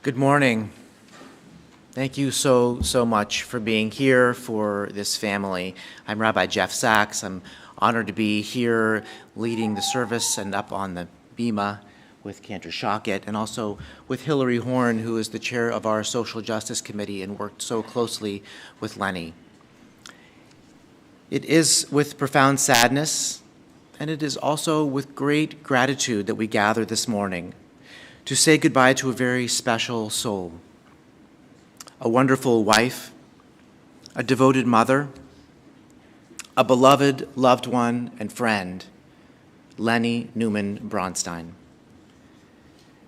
Good morning. Thank you so much for being here for this family. I'm Rabbi Jeff Sachs. I'm honored to be here leading the service and up on the bima with Cantor Shockett and also with Hillary Horn, who is the chair of our Social Justice Committee and worked so closely with Leni. It is with profound sadness, and it is also with great gratitude that we gather this morning to say goodbye to a very special soul, a wonderful wife, a devoted mother, a beloved loved one and friend, Leni Newman Bronstein.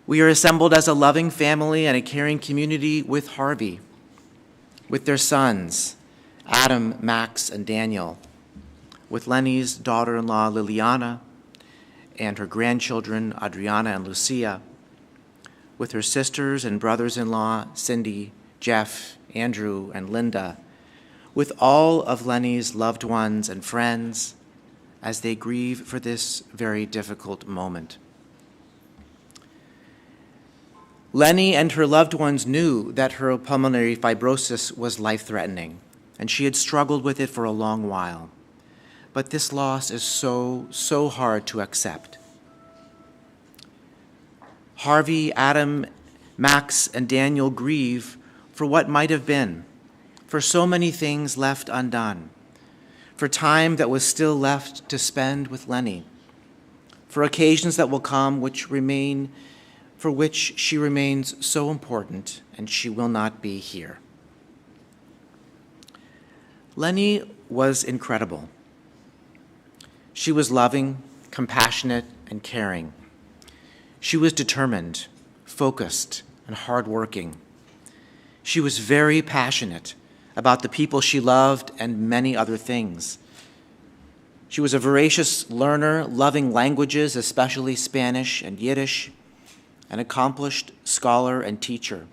We are assembled as a loving family and a caring community with Harvey, with their sons, Adam, Max, and Daniel, with Leni's daughter-in-law, Liliana, and her grandchildren, Adriana and Lucia, with her sisters and brothers-in-law, Cindy, Jeff, Andrew, and Linda, with all of Leni's loved ones and friends as they grieve for this very difficult moment. Leni and her loved ones knew that her pulmonary fibrosis was life-threatening, and she had struggled with it for a long while. But this loss is so hard to accept. Harvey, Adam, Max, and Daniel grieve for what might have been, for so many things left undone, for time that was still left to spend with Leni, for occasions that will come for which she remains so important and she will not be here. Leni was incredible. She was loving, compassionate, and caring. She was determined, focused, and hardworking. She was very passionate about the people she loved and many other things. She was a voracious learner, loving languages, especially Spanish and Yiddish, an accomplished scholar and teacher.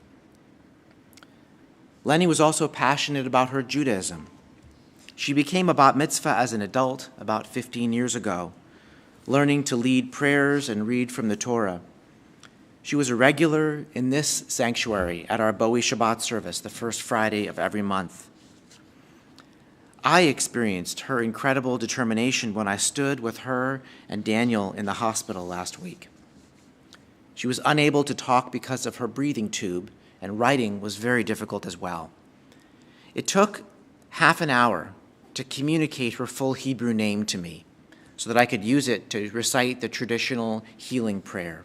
Leni was also passionate about her Judaism. She became a bat mitzvah as an adult about 15 years ago, learning to lead prayers and read from the Torah. She was a regular in this sanctuary at our Bowie Shabbat service, the first Friday of every month. I experienced her incredible determination when I stood with her and Daniel in the hospital last week. She was unable to talk because of her breathing tube, and writing was very difficult as well. It took half an hour to communicate her full Hebrew name to me, so that I could use it to recite the traditional healing prayer.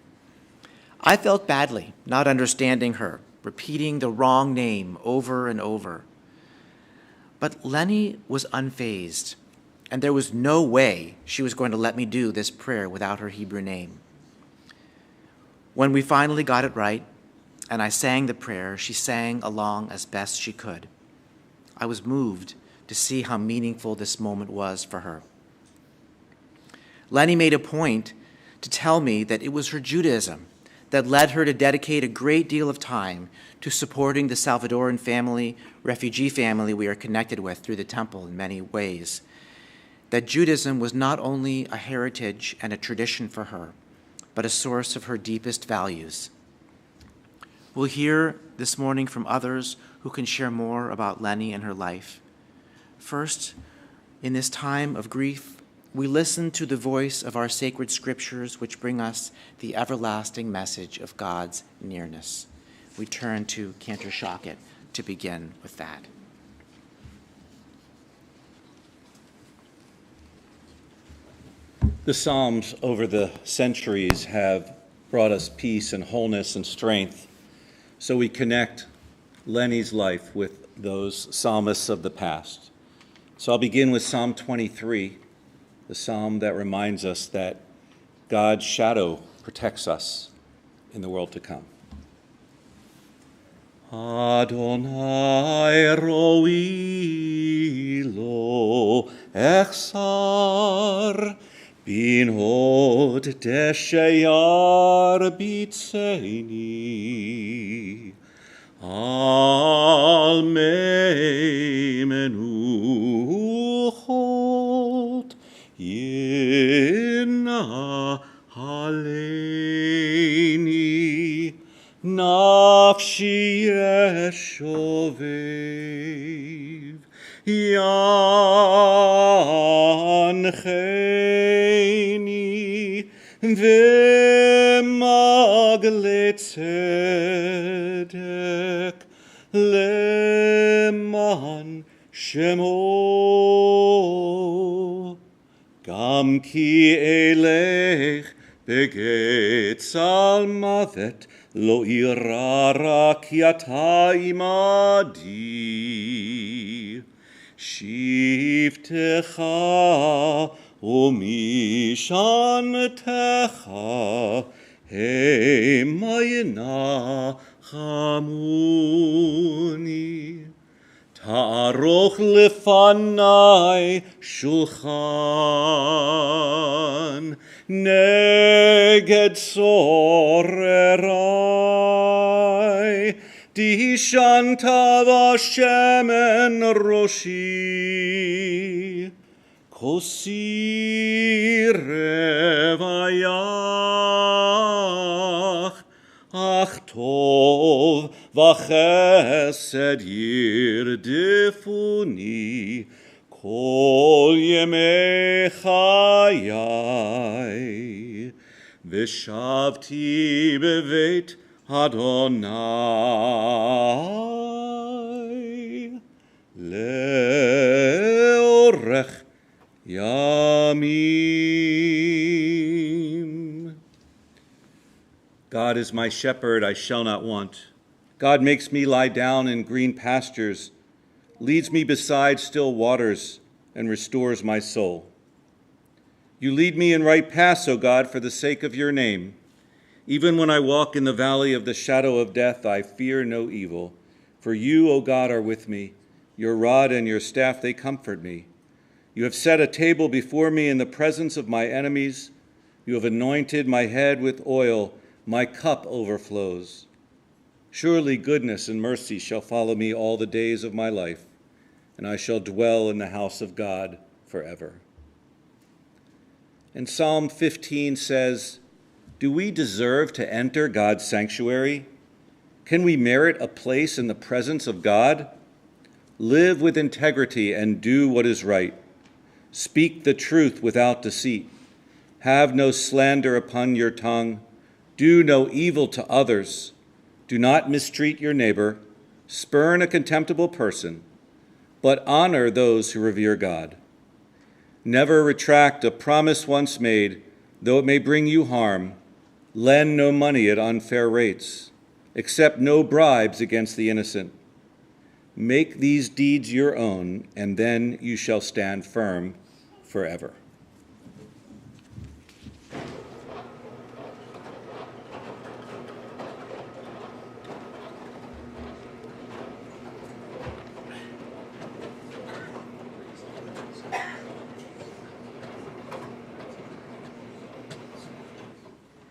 I felt badly not understanding her, repeating the wrong name over and over. But Leni was unfazed, and there was no way she was going to let me do this prayer without her Hebrew name. When we finally got it right, and I sang the prayer, she sang along as best she could. I was moved to see how meaningful this moment was for her. Leni made a point to tell me that it was her Judaism that led her to dedicate a great deal of time to supporting the Salvadoran family, refugee family we are connected with through the temple in many ways. That Judaism was not only a heritage and a tradition for her, but a source of her deepest values. We'll hear this morning from others who can share more about Leni and her life. First, in this time of grief, we listen to the voice of our sacred scriptures, which bring us the everlasting message of God's nearness. We turn to Cantor Shockett to begin with that. The Psalms over the centuries have brought us peace and wholeness and strength. So we connect Leni's life with those psalmists of the past. So I'll begin with Psalm 23, the psalm that reminds us that God's shadow protects us in the world to come. Adonai roi lo echsar bin hod deshayar bitzeni al mei menuchot yina haleni nafshi yeshovev yancheni v'magle tzedek leman shemo gam ki elech begets al mavet lo irara ki ata imadi shivtecha umishantecha hemayna chamuni ta'aroch lefanai shulchan neged sorerai dishanta vashemen roshi kosi revayach ach tov v'chesed yirdifuni kol yemei chayai v'shavti beveit Adonai leorech yamim. God is my shepherd, I shall not want. God makes me lie down in green pastures, leads me beside still waters, and restores my soul. You lead me in right paths, O God, for the sake of your name. Even when I walk in the valley of the shadow of death, I fear no evil. For you, O God, are with me. Your rod and your staff, they comfort me. You have set a table before me in the presence of my enemies. You have anointed my head with oil. My cup overflows. Surely goodness and mercy shall follow me all the days of my life, and I shall dwell in the house of God forever. And Psalm 15 says, do we deserve to enter God's sanctuary? Can we merit a place in the presence of God? Live with integrity and do what is right. Speak the truth without deceit. Have no slander upon your tongue. Do no evil to others. Do not mistreat your neighbor. Spurn a contemptible person, but honor those who revere God. Never retract a promise once made, though it may bring you harm. Lend no money at unfair rates. Accept no bribes against the innocent. Make these deeds your own, and then you shall stand firm forever.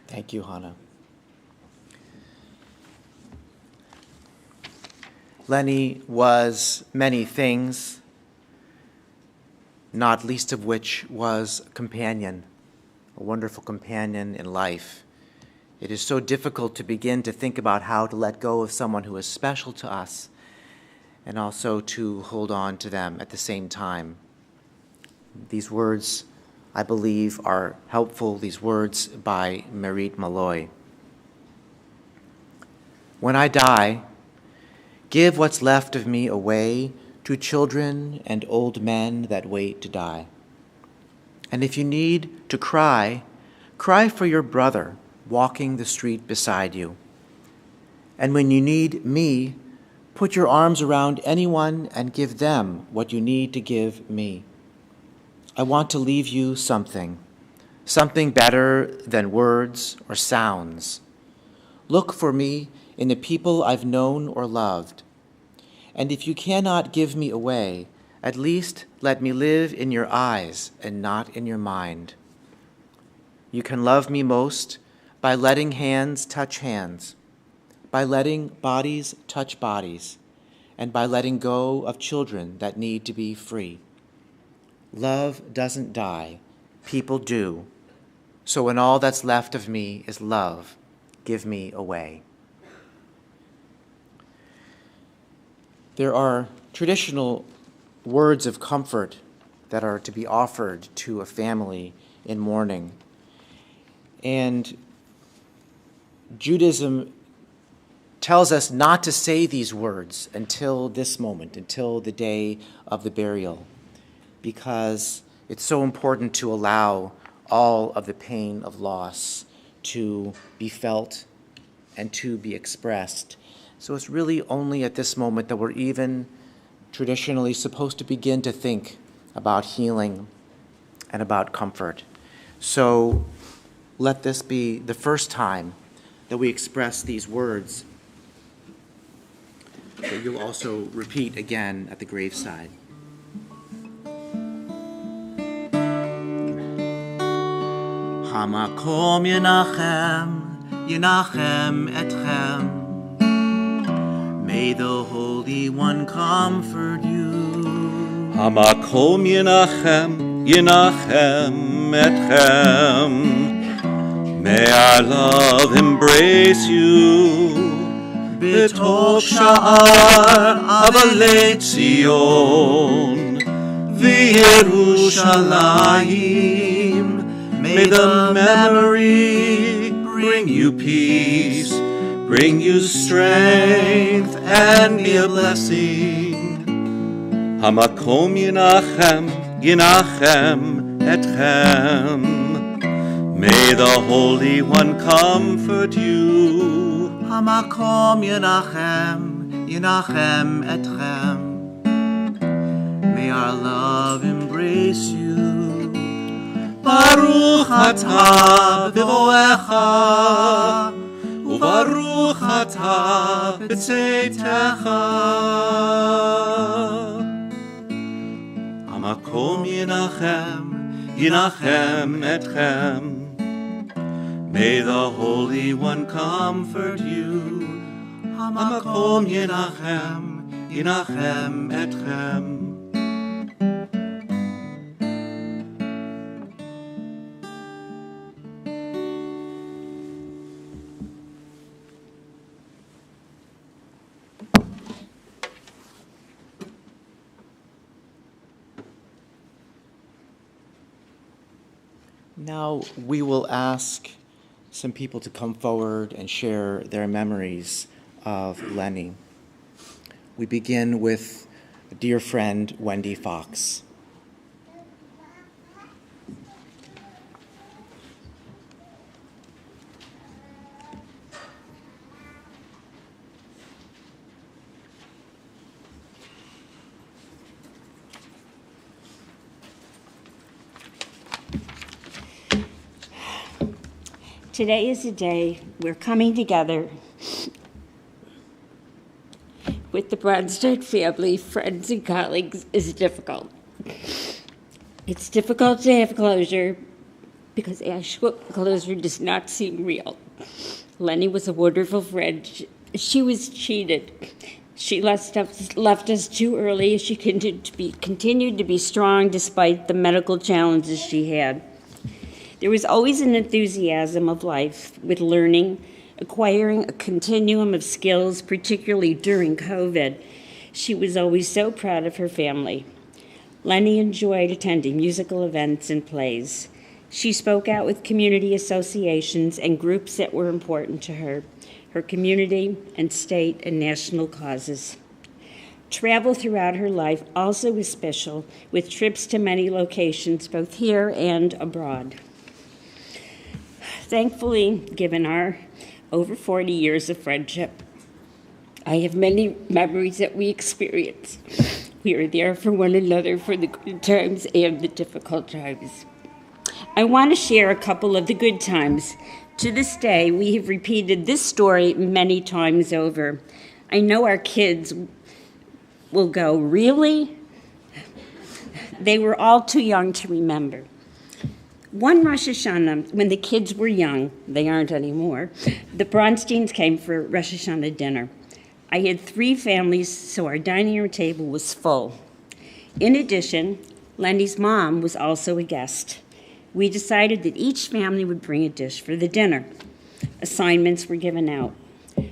Thank you, Hannah. Leni was many things, not least of which was a companion, a wonderful companion in life. It is so difficult to begin to think about how to let go of someone who is special to us and also to hold on to them at the same time. These words, I believe, are helpful, these words by Merit Malloy. When I die, give what's left of me away to children and old men that wait to die. And if you need to cry, cry for your brother walking the street beside you. And when you need me, put your arms around anyone and give them what you need to give me. I want to leave you something better than words or sounds. Look for me in the people I've known or loved. And if you cannot give me away, at least let me live in your eyes and not in your mind. You can love me most by letting hands touch hands, by letting bodies touch bodies, and by letting go of children that need to be free. Love doesn't die, people do. So when all that's left of me is love, give me away. There are traditional words of comfort that are to be offered to a family in mourning. And Judaism tells us not to say these words until this moment, until the day of the burial, because it's so important to allow all of the pain of loss to be felt and to be expressed. So it's really only at this moment that we're even traditionally supposed to begin to think about healing and about comfort. So let this be the first time that we express these words that you'll also repeat again at the graveside. Hamakom Yenachem Etchem. May the Holy One comfort you. Hamakom Yenachem Etchem. May our love embrace you. B'tov sha'ar avalei Tzion v'Yerushalayim. May the memory bring you peace, bring you strength, and be a blessing. Hamakom Yenachem Etchem. May the Holy One comfort you. Hamakom Yenachem Etchem. May our love embrace you. Baruch atah b'voecha, u'baruch atah b'tzeitecha. Hamakom Yenachem Etchem. May the Holy One comfort you. Hamakom Yenachem Etchem. Now we will ask some people to come forward and share their memories of Leni. We begin with a dear friend, Wendy Fox. Today is a day we're coming together with the Bronstein family, friends, and colleagues is difficult. It's difficult to have closure because actual closure does not seem real. Leni was a wonderful friend. She was cheated. She left us too early. She continued to be strong despite the medical challenges she had. There was always an enthusiasm of life with learning, acquiring a continuum of skills, particularly during COVID. She was always so proud of her family. Leni enjoyed attending musical events and plays. She spoke out with community associations and groups that were important to her, her community and state and national causes. Travel throughout her life also was special, with trips to many locations, both here and abroad. Thankfully, given our over 40 years of friendship, I have many memories that we experienced. We are there for one another for the good times and the difficult times. I want to share a couple of the good times. To this day, we have repeated this story many times over. I know our kids will go, "Really?" They were all too young to remember. One Rosh Hashanah, when the kids were young, they aren't anymore, the Bronsteins came for Rosh Hashanah dinner. I had 3 families, so our dining room table was full. In addition, Leni's mom was also a guest. We decided that each family would bring a dish for the dinner. Assignments were given out.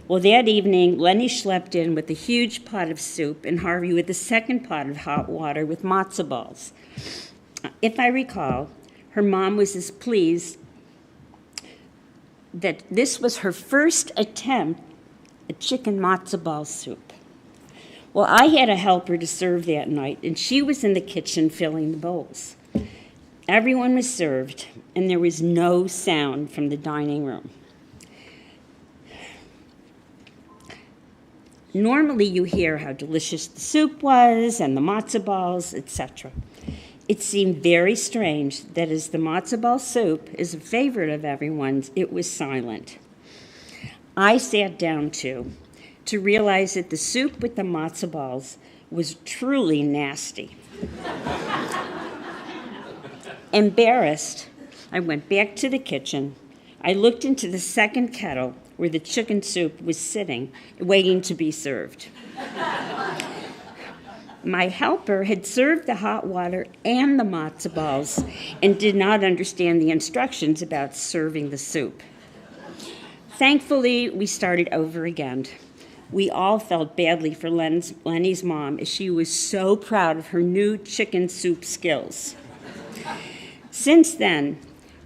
Well, that evening, Leni schlepped in with a huge pot of soup and Harvey with a second pot of hot water with matzo balls. If I recall, her mom was as pleased that this was her first attempt at chicken matzo ball soup. Well, I had a helper to serve that night, and she was in the kitchen filling the bowls. Everyone was served, and there was no sound from the dining room. Normally, you hear how delicious the soup was and the matzo balls, etc. It seemed very strange that as the matzo ball soup is a favorite of everyone's, it was silent. I sat down too, to realize that the soup with the matzo balls was truly nasty. Embarrassed, I went back to the kitchen. I looked into the second kettle where the chicken soup was sitting, waiting to be served. My helper had served the hot water and the matzo balls and did not understand the instructions about serving the soup. Thankfully, we started over again. We all felt badly for Leni's mom, as she was so proud of her new chicken soup skills. Since then,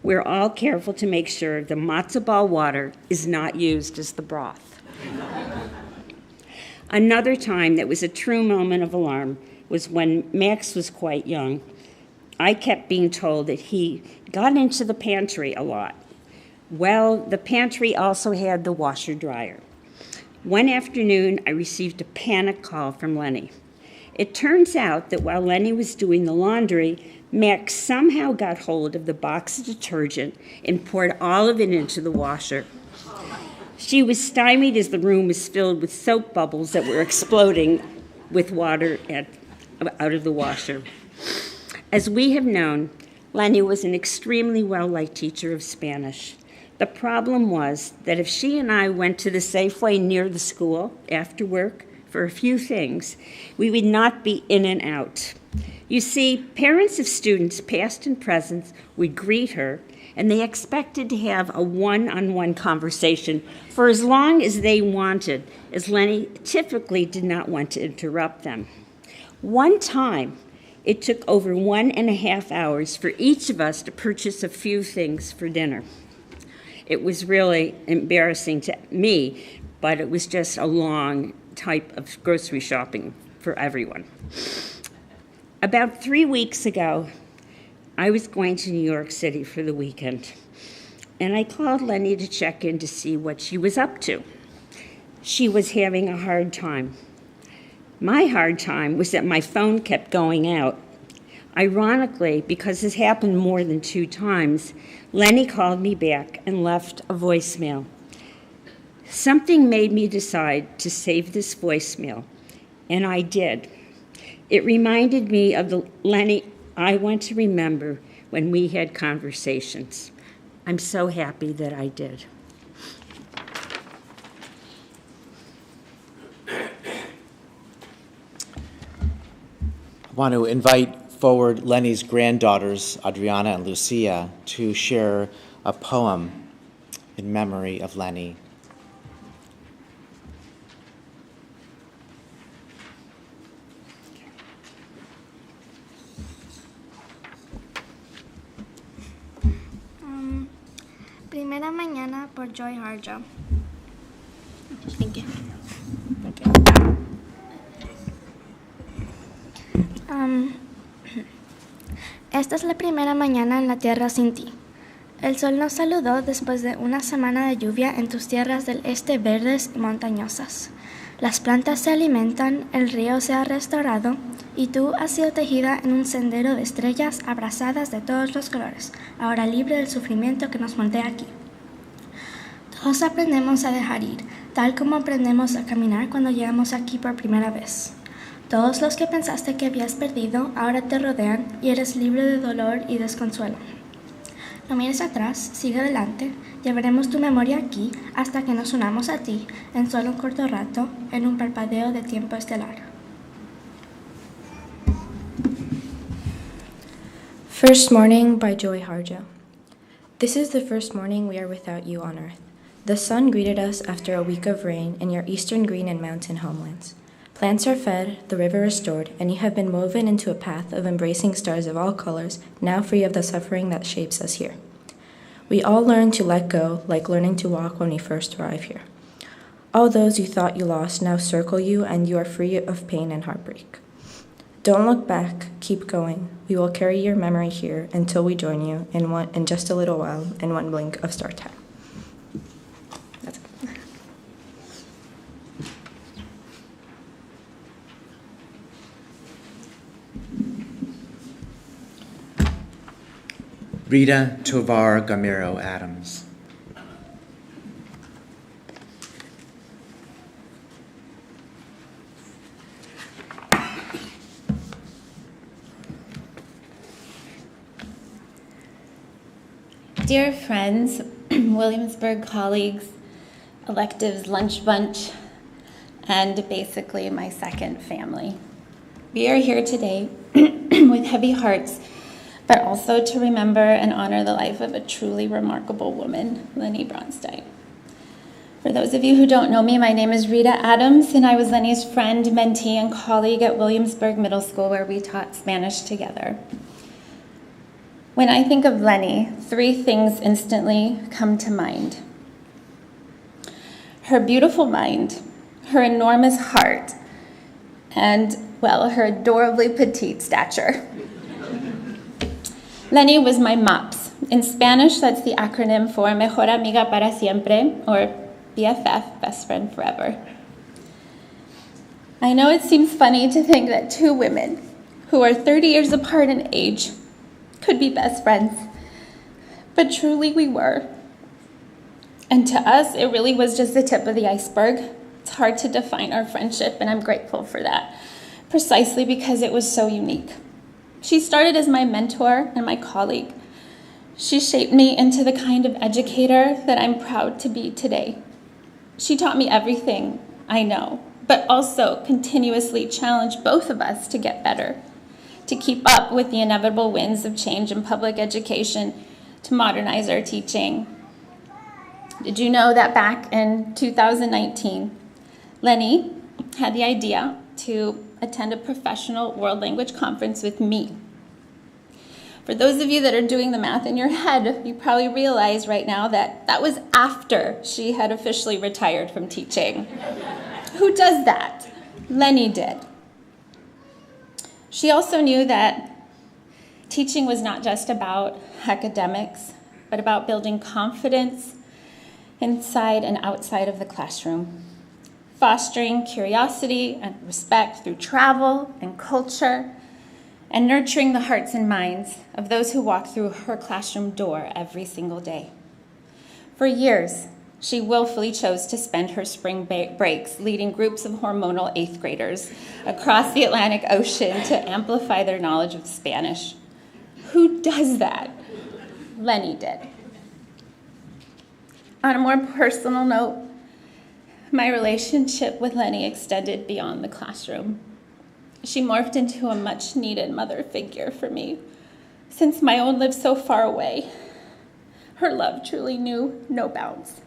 we're all careful to make sure the matzo ball water is not used as the broth. Another time that was a true moment of alarm was when Max was quite young. I kept being told that he got into the pantry a lot. Well, the pantry also had the washer-dryer. One afternoon, I received a panic call from Leni. It turns out that while Leni was doing the laundry, Max somehow got hold of the box of detergent and poured all of it into the washer. She was stymied as the room was filled with soap bubbles that were exploding with water out of the washer. As we have known, Leni was an extremely well-liked teacher of Spanish. The problem was that if she and I went to the Safeway near the school after work for a few things, we would not be in and out. You see, parents of students, past and present, would greet her, and they expected to have a one-on-one conversation for as long as they wanted, as Leni typically did not want to interrupt them. One time, it took over 1.5 hours for each of us to purchase a few things for dinner. It was really embarrassing to me, but it was just a long type of grocery shopping for everyone. About 3 weeks ago, I was going to New York City for the weekend, and I called Leni to check in to see what she was up to. She was having a hard time. My hard time was that my phone kept going out. Ironically, because this happened more than 2 times, Leni called me back and left a voicemail. Something made me decide to save this voicemail, and I did. It reminded me of the Leni I want to remember when we had conversations. I'm so happy that I did. I want to invite forward Leni's granddaughters, Adriana and Lucia, to share a poem in memory of Leni. Primera Mañana por Joy Harjo. Thank you. Esta es la primera mañana en la tierra sin ti. El sol nos saludó después de una semana de lluvia en tus tierras del este verdes y montañosas. Las plantas se alimentan, el río se ha restaurado y tú has sido tejida en un sendero de estrellas abrazadas de todos los colores, ahora libre del sufrimiento que nos moldea aquí. Todos aprendemos a dejar ir, tal como aprendemos a caminar cuando llegamos aquí por primera vez. Todos los que pensaste que habías perdido ahora te rodean y eres libre de dolor y desconsuelo. No mires atrás, sigue adelante, llevaremos tu memoria aquí hasta que nos unamos a ti en solo un corto rato, en un parpadeo de tiempo estelar. First Morning by Joy Harjo. This is the first morning we are without you on earth. The sun greeted us after a week of rain in your eastern green and mountain homelands. Plants are fed, the river restored, and you have been woven into a path of embracing stars of all colors, now free of the suffering that shapes us here. We all learn to let go, like learning to walk when we first arrive here. All those you thought you lost now circle you, and you are free of pain and heartbreak. Don't look back, keep going. We will carry your memory here until we join you in just a little while, in one blink of star time. That's it. Rita Tovar Gamiro Adams. Dear friends, Williamsburg colleagues, electives lunch bunch, and basically my second family. We are here today with heavy hearts, but also to remember and honor the life of a truly remarkable woman, Leni Bronstein. For those of you who don't know me, my name is Rita Adams, and I was Leni's friend, mentee, and colleague at Williamsburg Middle School, where we taught Spanish together. When I think of Leni, three things instantly come to mind. Her beautiful mind, her enormous heart, and, well, her adorably petite stature. Leni was my MAPS. In Spanish, that's the acronym for Mejor Amiga para Siempre, or BFF, Best Friend Forever. I know it seems funny to think that two women who are 30 years apart in age could be best friends, but truly we were. And to us, it really was just the tip of the iceberg. It's hard to define our friendship, and I'm grateful for that, precisely because it was so unique. She started as my mentor and my colleague. She shaped me into the kind of educator that I'm proud to be today. She taught me everything I know, but also continuously challenged both of us to get better, to keep up with the inevitable winds of change in public education, to modernize our teaching. Did you know that back in 2019, Leni had the idea to attend a professional world language conference with me? For those of you that are doing the math in your head, you probably realize right now that that was after she had officially retired from teaching. Who does that? Leni did. She also knew that teaching was not just about academics, but about building confidence inside and outside of the classroom, fostering curiosity and respect through travel and culture, and nurturing the hearts and minds of those who walk through her classroom door every single day. For years, she willfully chose to spend her spring breaks leading groups of hormonal 8th graders across the Atlantic Ocean to amplify their knowledge of Spanish. Who does that? Leni did. On a more personal note, my relationship with Leni extended beyond the classroom. She morphed into a much-needed mother figure for me. Since my own lived so far away, her love truly knew no bounds.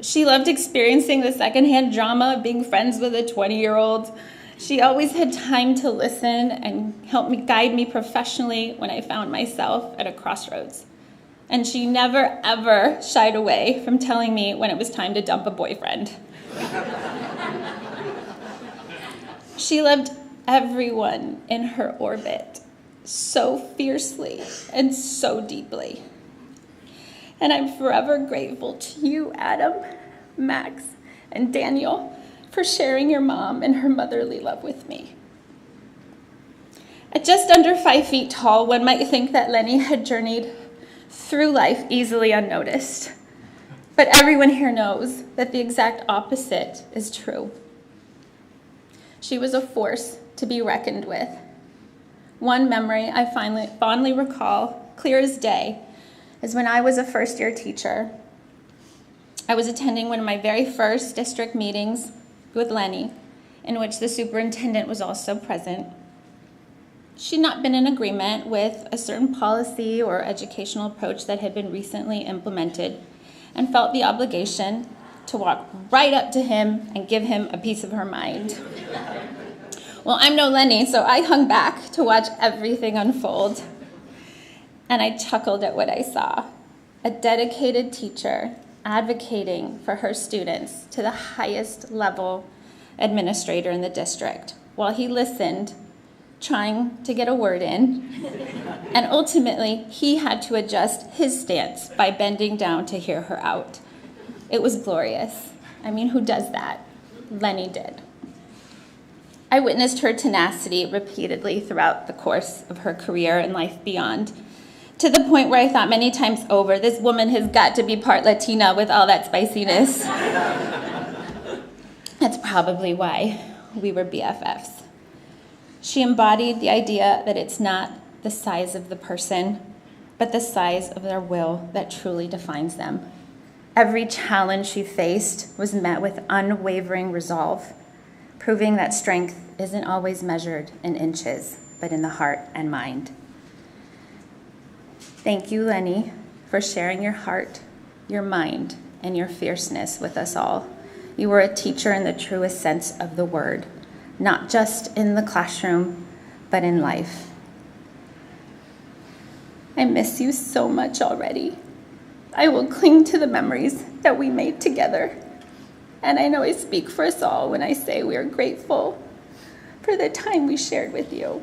She loved experiencing the secondhand drama of being friends with a 20-year-old. She always had time to listen and help me guide me professionally when I found myself at a crossroads. And she never, ever shied away from telling me when it was time to dump a boyfriend. She loved everyone in her orbit so fiercely and so deeply. And I'm forever grateful to you, Adam, Max, and Daniel, for sharing your mom and her motherly love with me. At just under 5 feet tall, one might think that Leni had journeyed through life easily unnoticed. But everyone here knows that the exact opposite is true. She was a force to be reckoned with. One memory I fondly recall, clear as day, is when I was a first-year teacher. I was attending one of my very first district meetings with Leni, in which the superintendent was also present. She'd not been in agreement with a certain policy or educational approach that had been recently implemented and felt the obligation to walk right up to him and give him a piece of her mind. Well, I'm no Leni, so I hung back to watch everything unfold. And I chuckled at what I saw. A dedicated teacher advocating for her students to the highest level administrator in the district, while he listened, trying to get a word in, and ultimately he had to adjust his stance by bending down to hear her out. It was glorious. I mean, who does that? Leni did. I witnessed her tenacity repeatedly throughout the course of her career and life beyond, to the point where I thought many times over, this woman has got to be part Latina with all that spiciness. That's probably why we were BFFs. She embodied the idea that it's not the size of the person, but the size of their will that truly defines them. Every challenge she faced was met with unwavering resolve, proving that strength isn't always measured in inches, but in the heart and mind. Thank you, Leni, for sharing your heart, your mind, and your fierceness with us all. You were a teacher in the truest sense of the word, not just in the classroom, but in life. I miss you so much already. I will cling to the memories that we made together. And I know I speak for us all when I say we are grateful for the time we shared with you.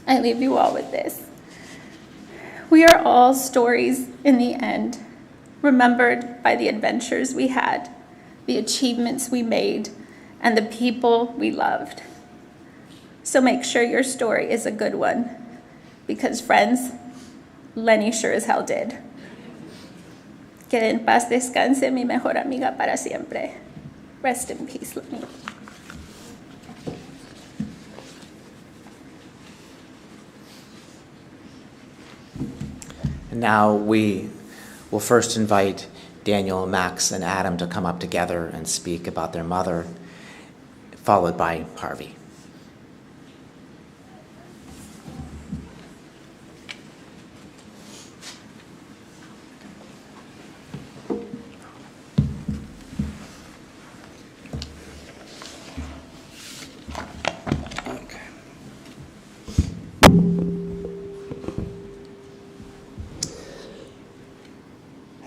I leave you all with this. We are all stories in the end, remembered by the adventures we had, the achievements we made, and the people we loved. So make sure your story is a good one, because friends, Leni sure as hell did. Que en paz descanse mi mejor amiga para siempre. Rest in peace, Leni. And now we will first invite Daniel, Max, and Adam to come up together and speak about their mother, followed by Harvey.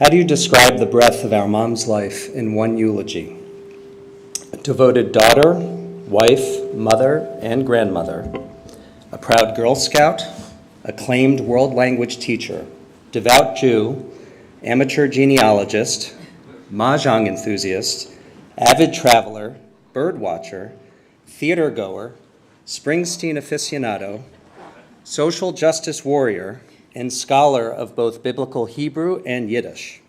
How do you describe the breadth of our mom's life in one eulogy? A devoted daughter, wife, mother, and grandmother, a proud Girl Scout, acclaimed world language teacher, devout Jew, amateur genealogist, mahjong enthusiast, avid traveler, bird watcher, theater goer, Springsteen aficionado, social justice warrior, and scholar of both biblical Hebrew and Yiddish.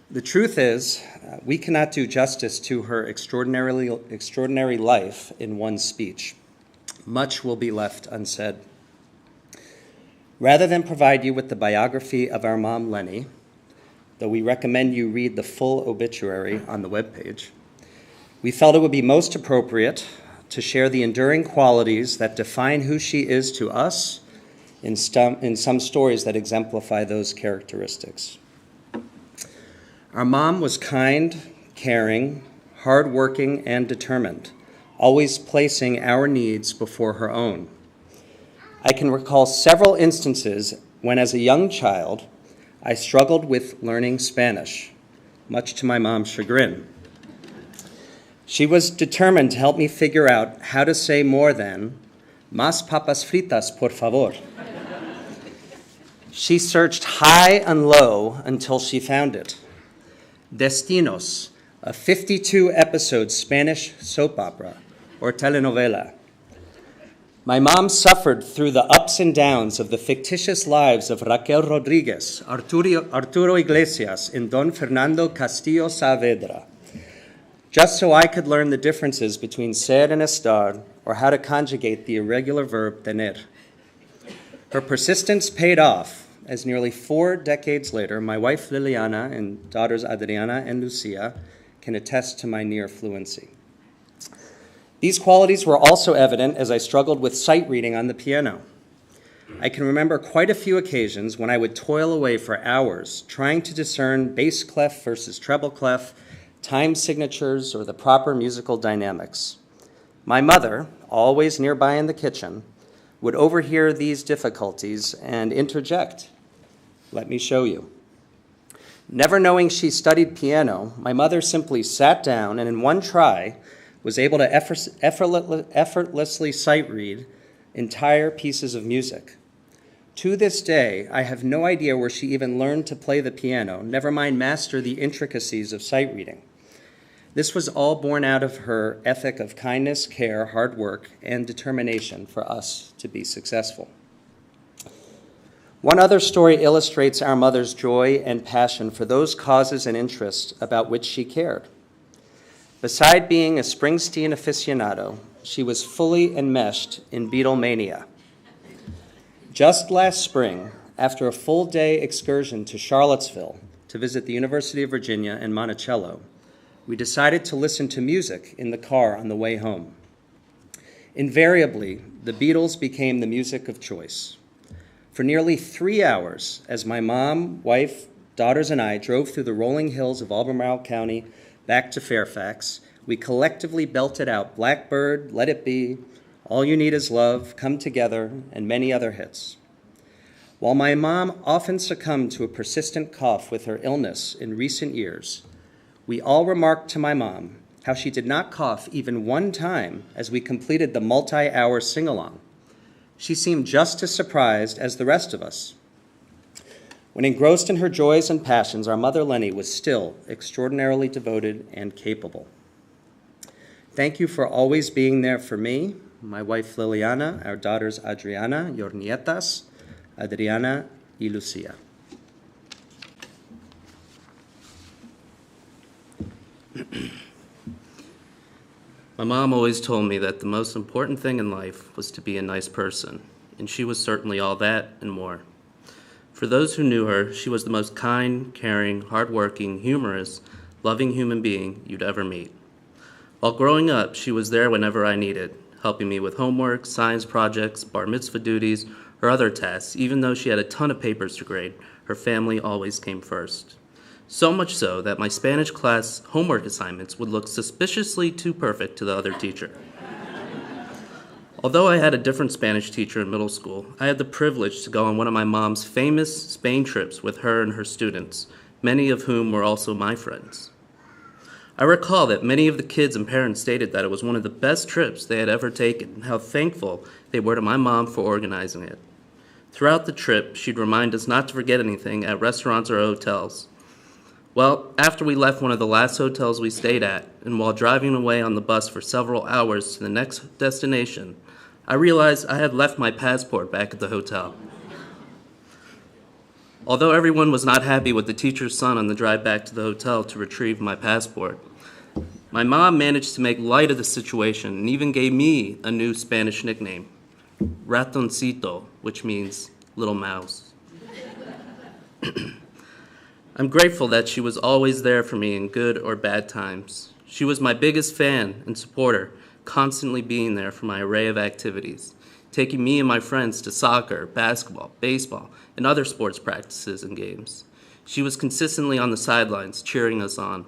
The truth is, we cannot do justice to her extraordinary life in one speech. Much will be left unsaid. Rather than provide you with the biography of our mom, Leni, though we recommend you read the full obituary on the webpage, we felt it would be most appropriate to share the enduring qualities that define who she is to us in some stories that exemplify those characteristics. Our mom was kind, caring, hardworking, and determined, always placing our needs before her own. I can recall several instances when, as a young child, I struggled with learning Spanish, much to my mom's chagrin. She was determined to help me figure out how to say more than Más papas fritas, por favor. She searched high and low until she found it. Destinos, a 52-episode Spanish soap opera, or telenovela. My mom suffered through the ups and downs of the fictitious lives of Raquel Rodriguez, Arturo Iglesias, and Don Fernando Castillo Saavedra, just so I could learn the differences between ser and estar, or how to conjugate the irregular verb tener. Her persistence paid off, as nearly 4 decades later, my wife Liliana and daughters Adriana and Lucia can attest to my near fluency. These qualities were also evident as I struggled with sight reading on the piano. I can remember quite a few occasions when I would toil away for hours trying to discern bass clef versus treble clef, time signatures, or the proper musical dynamics. My mother, always nearby in the kitchen, would overhear these difficulties and interject. Let me show you. Never knowing she studied piano, my mother simply sat down and in one try was able to effortlessly sight read entire pieces of music. To this day, I have no idea where she even learned to play the piano, never mind master the intricacies of sight reading. This was all born out of her ethic of kindness, care, hard work, and determination for us to be successful. One other story illustrates our mother's joy and passion for those causes and interests about which she cared. Beside being a Springsteen aficionado, she was fully enmeshed in Beatlemania. Just last spring, after a full-day excursion to Charlottesville to visit the University of Virginia and Monticello, we decided to listen to music in the car on the way home. Invariably, the Beatles became the music of choice. For nearly 3 hours, as my mom, wife, daughters, and I drove through the rolling hills of Albemarle County back to Fairfax, we collectively belted out Blackbird, Let It Be, All You Need Is Love, Come Together, and many other hits. While my mom often succumbed to a persistent cough with her illness in recent years, we all remarked to my mom how she did not cough even one time as we completed the multi-hour sing-along. She seemed just as surprised as the rest of us. When engrossed in her joys and passions, our mother Leni was still extraordinarily devoted and capable. Thank you for always being there for me, my wife Liliana, our daughters Adriana, your nietas, Adriana y Lucia. My mom always told me that the most important thing in life was to be a nice person, and she was certainly all that and more. For those who knew her, she was the most kind, caring, hardworking, humorous, loving human being you'd ever meet. While growing up, she was there whenever I needed, helping me with homework, science projects, bar mitzvah duties, or other tasks. Even though she had a ton of papers to grade, her family always came first. So much so that my Spanish class homework assignments would look suspiciously too perfect to the other teacher. Although I had a different Spanish teacher in middle school, I had the privilege to go on one of my mom's famous Spain trips with her and her students, many of whom were also my friends. I recall that many of the kids and parents stated that it was one of the best trips they had ever taken, and how thankful they were to my mom for organizing it. Throughout the trip, she'd remind us not to forget anything at restaurants or hotels. Well, after we left one of the last hotels we stayed at, and while driving away on the bus for several hours to the next destination, I realized I had left my passport back at the hotel. Although everyone was not happy with the teacher's son on the drive back to the hotel to retrieve my passport, my mom managed to make light of the situation and even gave me a new Spanish nickname, Ratoncito, which means little mouse. I'm grateful that she was always there for me in good or bad times. She was my biggest fan and supporter, constantly being there for my array of activities, taking me and my friends to soccer, basketball, baseball, and other sports practices and games. She was consistently on the sidelines, cheering us on.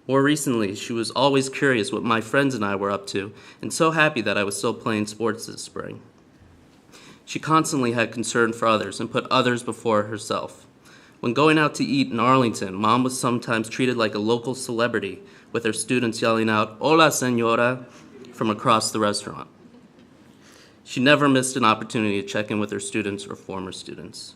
More recently, she was always curious what my friends and I were up to, and so happy that I was still playing sports this spring. She constantly had concern for others and put others before herself. When going out to eat in Arlington, Mom was sometimes treated like a local celebrity, with her students yelling out, "Hola, señora," from across the restaurant. She never missed an opportunity to check in with her students or former students.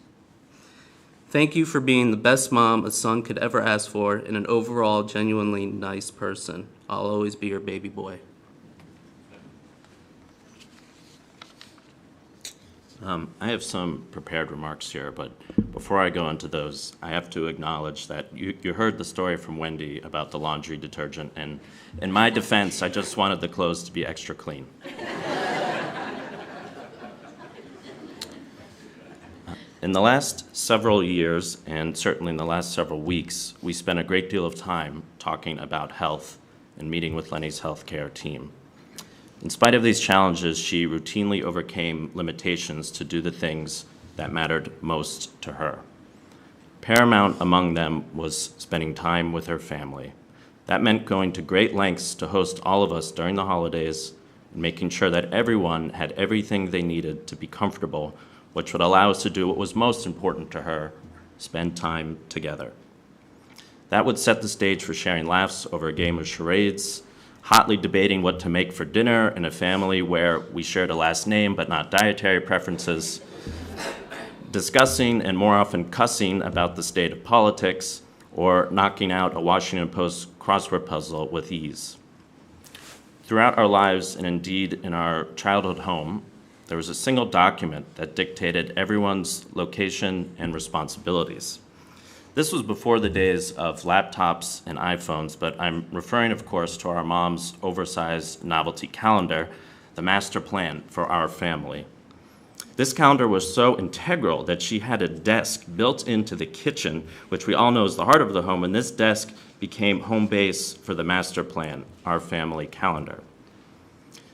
Thank you for being the best mom a son could ever ask for and an overall genuinely nice person. I'll always be your baby boy. I have some prepared remarks here, but before I go into those, I have to acknowledge that you heard the story from Wendy about the laundry detergent, and in my defense, I just wanted the clothes to be extra clean. In the last several years, and certainly in the last several weeks, we spent a great deal of time talking about health and meeting with Leni's healthcare team. In spite of these challenges, she routinely overcame limitations to do the things that mattered most to her. Paramount among them was spending time with her family. That meant going to great lengths to host all of us during the holidays and making sure that everyone had everything they needed to be comfortable, which would allow us to do what was most important to her, spend time together. That would set the stage for sharing laughs over a game of charades, hotly debating what to make for dinner in a family where we shared a last name but not dietary preferences, discussing and more often cussing about the state of politics, or knocking out a Washington Post crossword puzzle with ease. Throughout our lives, and indeed in our childhood home, there was a single document that dictated everyone's location and responsibilities. This was before the days of laptops and iPhones, but I'm referring, of course, to our mom's oversized novelty calendar, the master plan for our family. This calendar was so integral that she had a desk built into the kitchen, which we all know is the heart of the home, and this desk became home base for the master plan, our family calendar.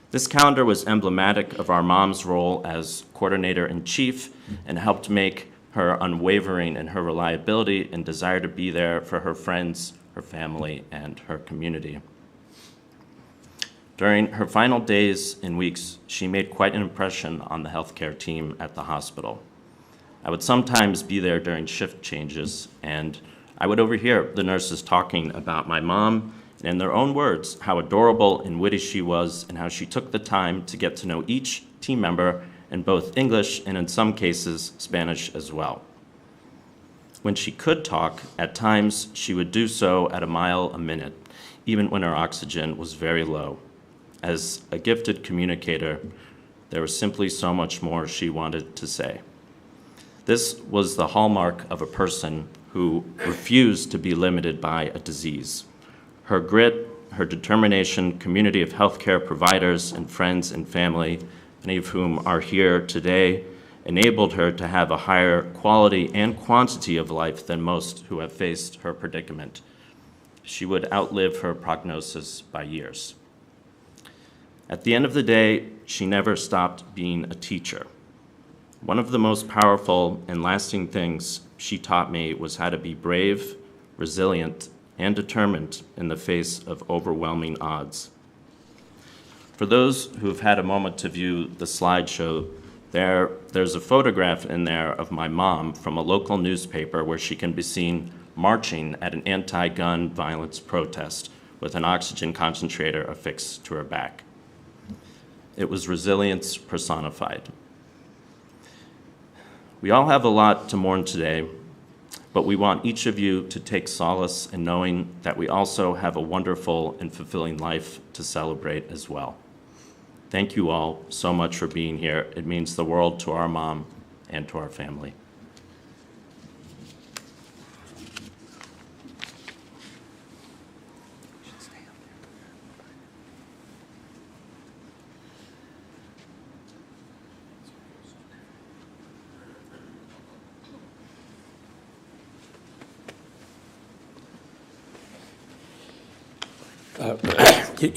This calendar was emblematic of our mom's role as coordinator-in-chief and helped make her unwavering in her reliability and desire to be there for her friends, her family, and her community. During her final days and weeks, she made quite an impression on the healthcare team at the hospital. I would sometimes be there during shift changes, and I would overhear the nurses talking about my mom, and in their own words, how adorable and witty she was, and how she took the time to get to know each team member in both English and in some cases Spanish as well. When she could talk, at times she would do so at a mile a minute, even when her oxygen was very low. As a gifted communicator, there was simply so much more she wanted to say. This was the hallmark of a person who refused to be limited by a disease. Her grit, her determination, community of healthcare providers and friends and family, many of whom are here today, enabled her to have a higher quality and quantity of life than most who have faced her predicament. She would outlive her prognosis by years. At the end of the day, she never stopped being a teacher. One of the most powerful and lasting things she taught me was how to be brave, resilient, and determined in the face of overwhelming odds. For those who have had a moment to view the slideshow, there's a photograph in there of my mom from a local newspaper where she can be seen marching at an anti-gun violence protest with an oxygen concentrator affixed to her back. It was resilience personified. We all have a lot to mourn today, but we want each of you to take solace in knowing that we also have a wonderful and fulfilling life to celebrate as well. Thank you all so much for being here. It means the world to our mom and to our family.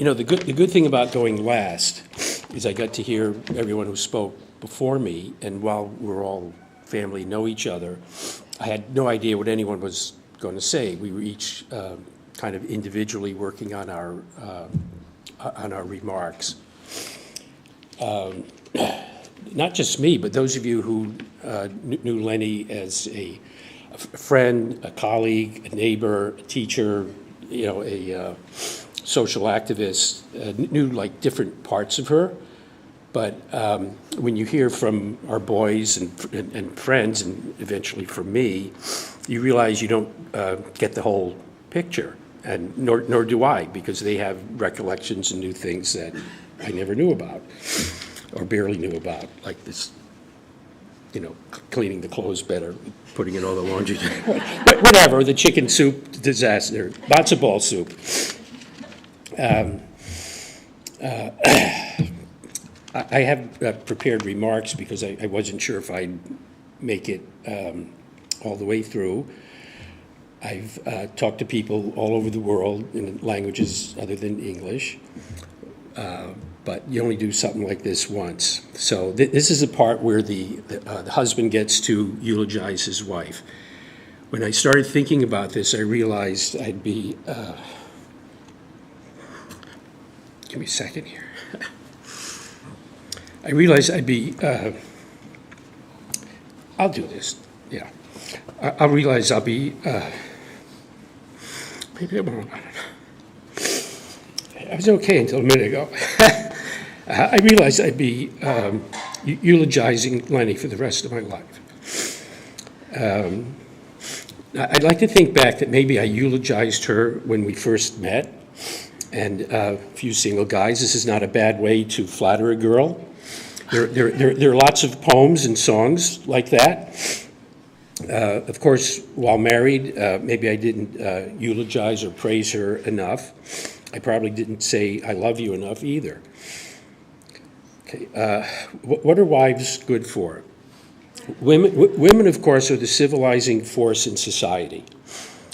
The good thing about going last is I got to hear everyone who spoke before me, and while we're all family, know each other, I had no idea what anyone was going to say. We were each kind of individually working on our remarks. Not just me, but those of you who knew Leni as a friend, a colleague, a neighbor, a teacher, a social activist, knew like different parts of her. But when you hear from our boys and friends, and eventually from me, you realize you don't get the whole picture, and nor do I, because they have recollections and new things that I never knew about, or barely knew about, like this, cleaning the clothes better, putting in all the laundry. But whatever, the chicken soup disaster, matzo ball soup. I have prepared remarks because I wasn't sure if I'd make it all the way through. I've talked to people all over the world in languages other than English, but you only do something like this once. So this is the part where the husband gets to eulogize his wife. When I started thinking about this, I realized I'd be... give me a second here. I realized I'd be... I'll do this, yeah. I realize I'll be... maybe I won't. I was okay until a minute ago. I realized I'd be eulogizing Leni for the rest of my life. I'd like to think back that maybe I eulogized her when we first met. And a few single guys, this is not a bad way to flatter a girl. There are lots of poems and songs like that. Of course, while married, maybe I didn't eulogize or praise her enough. I probably didn't say I love you enough either. Okay, what are wives good for? Women, of course, are the civilizing force in society.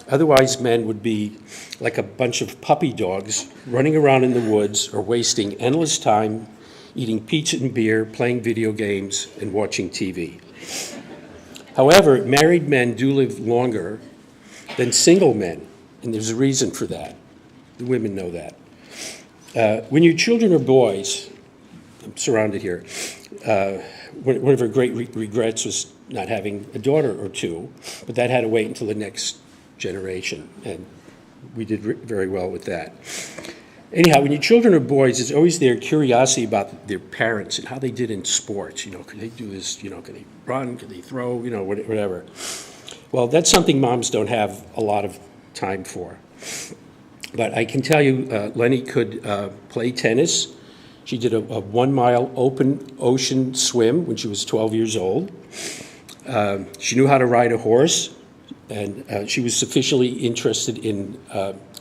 Otherwise, men would be like a bunch of puppy dogs running around in the woods or wasting endless time eating pizza and beer, playing video games, and watching TV. However, married men do live longer than single men, and there's a reason for that. The women know that. When your children are boys, I'm surrounded here, one of our great regrets was not having a daughter or two, but that had to wait until the next generation, and we did very well with that. Anyhow, when your children are boys, there's always their curiosity about their parents and how they did in sports. Could they do this? Could they run? Could they throw? Whatever. Well, that's something moms don't have a lot of time for. But I can tell you, Leni could play tennis. She did a 1 mile open ocean swim when she was 12 years old. She knew how to ride a horse, and she was sufficiently interested in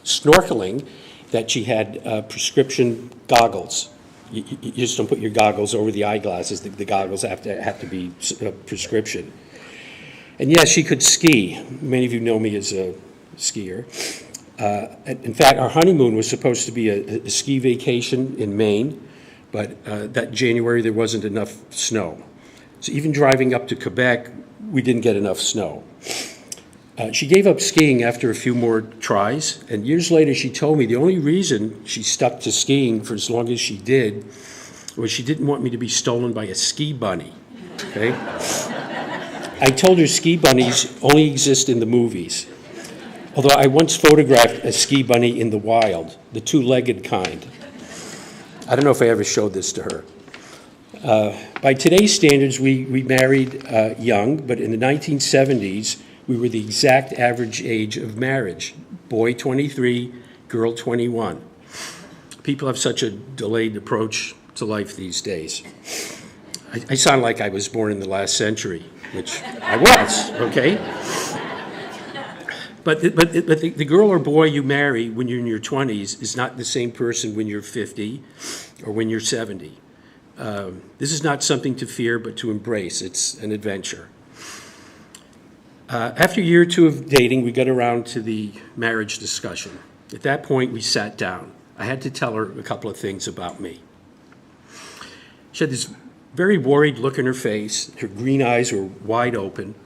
snorkeling that she had prescription goggles. You just don't put your goggles over the eyeglasses. The goggles have to be prescription. And yes, she could ski. Many of you know me as a skier. In fact, our honeymoon was supposed to be a ski vacation in Maine, but that January there wasn't enough snow. So even driving up to Quebec, we didn't get enough snow. She gave up skiing after a few more tries, and years later she told me the only reason she stuck to skiing for as long as she did was she didn't want me to be stolen by a ski bunny, okay? I told her ski bunnies only exist in the movies, although I once photographed a ski bunny in the wild, the two-legged kind. I don't know if I ever showed this to her. By today's standards, we married young, but in the 1970s, we were the exact average age of marriage. Boy 23, girl 21. People have such a delayed approach to life these days. I sound like I was born in the last century, which I was, okay? But the girl or boy you marry when you're in your 20s is not the same person when you're 50 or when you're 70. This is not something to fear, but to embrace. It's an adventure. After a year or two of dating, we got around to the marriage discussion. At that point, we sat down. I had to tell her a couple of things about me. She had this very worried look in her face. Her green eyes were wide open.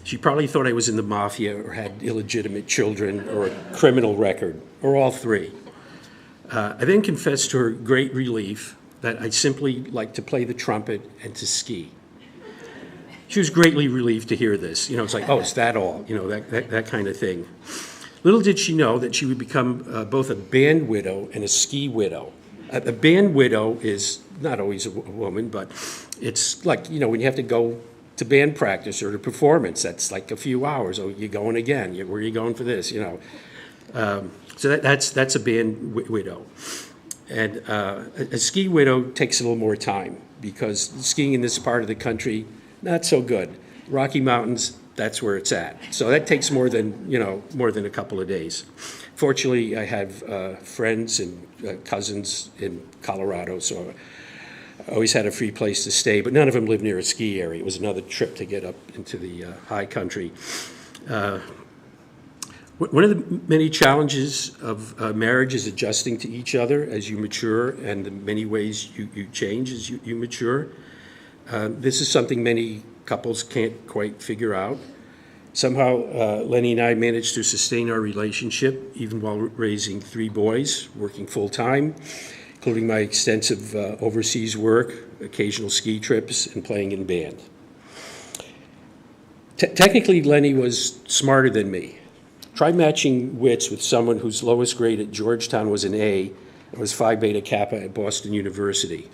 She probably thought I was in the mafia or had illegitimate children or a criminal record, or all three. I then confessed to her great relief that I simply like to play the trumpet and to ski. She was greatly relieved to hear this. It's like, oh, is that all? That kind of thing. Little did she know that she would become both a band widow and a ski widow. A band widow is not always a woman, but it's like, when you have to go to band practice or to performance, that's like a few hours. Oh, you're going again. Where are you going for this? So that's a band widow. And a ski widow takes a little more time because skiing in this part of the country, not so good. Rocky Mountains, that's where it's at. So that takes more than a couple of days. Fortunately, I have friends and cousins in Colorado, so I always had a free place to stay, but none of them lived near a ski area. It was another trip to get up into the high country. One of the many challenges of marriage is adjusting to each other as you mature, and the many ways you change as you mature. This is something many couples can't quite figure out. Somehow, Leni and I managed to sustain our relationship even while raising 3 boys, working full-time, including my extensive overseas work, occasional ski trips, and playing in band. Technically, Leni was smarter than me. Try matching wits with someone whose lowest grade at Georgetown was an A and was Phi Beta Kappa at Boston University.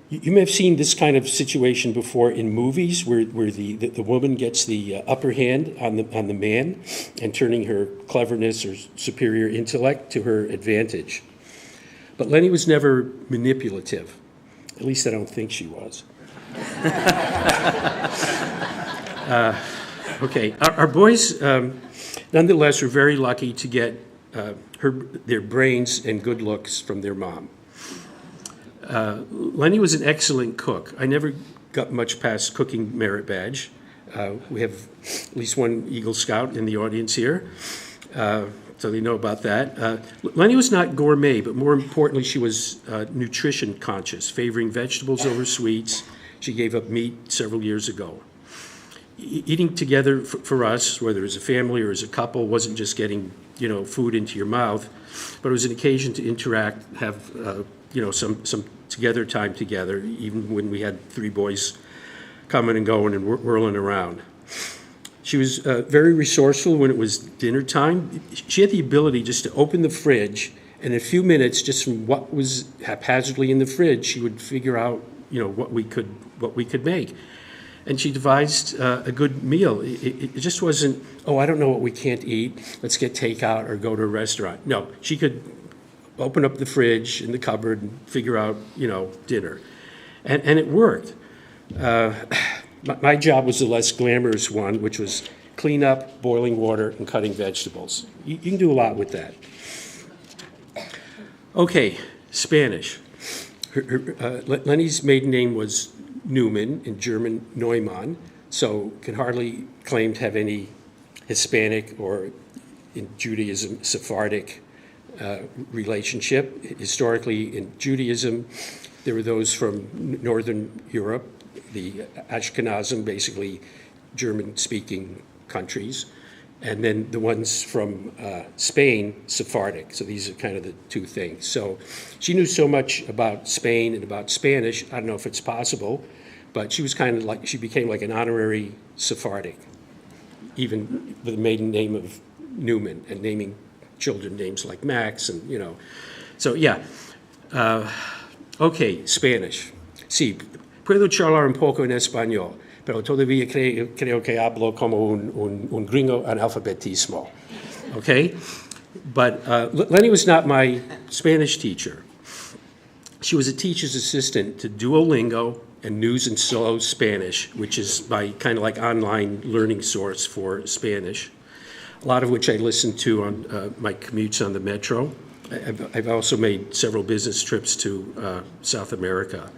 You may have seen this kind of situation before in movies where the woman gets the upper hand on the man and turning her cleverness or superior intellect to her advantage. But Leni was never manipulative. At least I don't think she was. Okay, our boys, nonetheless, were very lucky to get their brains and good looks from their mom. Leni was an excellent cook. I never got much past cooking merit badge. We have at least one Eagle Scout in the audience here, so they know about that. Leni was not gourmet, but more importantly, she was nutrition conscious, favoring vegetables over sweets. She gave up meat several years ago. Eating together for us, whether as a family or as a couple, wasn't just getting food into your mouth, but it was an occasion to interact, have some together time together, even when we had 3 boys coming and going and whirling around. She was very resourceful when it was dinner time. She had the ability just to open the fridge, and in a few minutes, just from what was haphazardly in the fridge, she would figure out what we could make. And she devised a good meal. It just wasn't, I don't know what we can't eat, let's get takeout or go to a restaurant. No, she could open up the fridge in the cupboard and figure out, dinner. And it worked. My job was the less glamorous one, which was clean up, boiling water, and cutting vegetables. You can do a lot with that. Okay, Spanish. Leni's maiden name was Newman, in German Neumann, so can hardly claim to have any Hispanic or, in Judaism, Sephardic relationship. Historically, in Judaism, there were those from Northern Europe, the Ashkenazim, basically German-speaking countries, and then the ones from Spain, Sephardic. So these are kind of the 2 things. So she knew so much about Spain and about Spanish. I don't know if it's possible, but she was kind of like, she became like an honorary Sephardic, even with the maiden name of Newman, and naming children names like Max, and So yeah. Okay, Spanish. Sí, puedo charlar un poco en español, pero todavía creo que hablo como un gringo analfabetismo. Okay? But Leni was not my Spanish teacher. She was a teacher's assistant to Duolingo and News and Slow Spanish, which is my kind of like online learning source for Spanish, a lot of which I listened to on my commutes on the metro. I've also made several business trips to South America.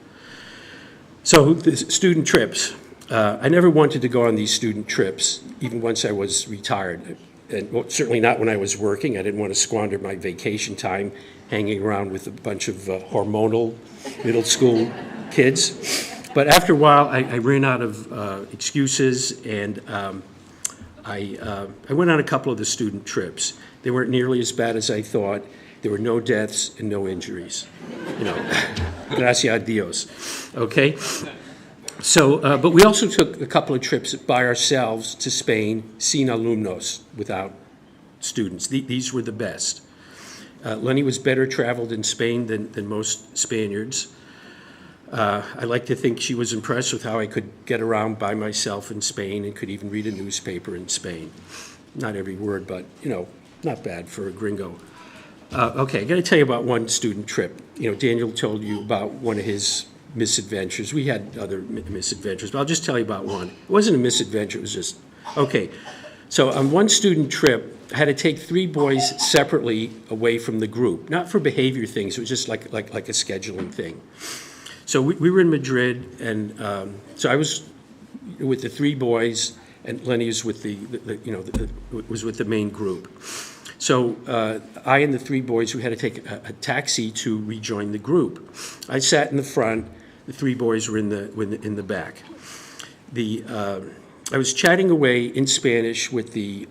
So the student trips. I never wanted to go on these student trips, even once I was retired. And certainly not when I was working. I didn't want to squander my vacation time hanging around with a bunch of hormonal middle school kids. But after a while, I ran out of excuses, and I went on a couple of the student trips. They weren't nearly as bad as I thought. There were no deaths and no injuries. Gracias a Dios. Okay? So, but we also took a couple of trips by ourselves to Spain, sin alumnos, without students. These were the best. Leni was better traveled in Spain than most Spaniards. I like to think she was impressed with how I could get around by myself in Spain and could even read a newspaper in Spain. Not every word, but, not bad for a gringo. Okay, I got to tell you about one student trip. Daniel told you about one of his misadventures. We had other misadventures, but I'll just tell you about one. It wasn't a misadventure, it was just, okay. So on one student trip, I had to take 3 boys separately away from the group. Not for behavior things, it was just like a scheduling thing. So we were in Madrid, and so I was with the 3 boys, and Leni was with was with the main group. So I and the 3 boys, we had to take a taxi to rejoin the group. I sat in the front, the 3 boys were in the back. I was chatting away in Spanish with the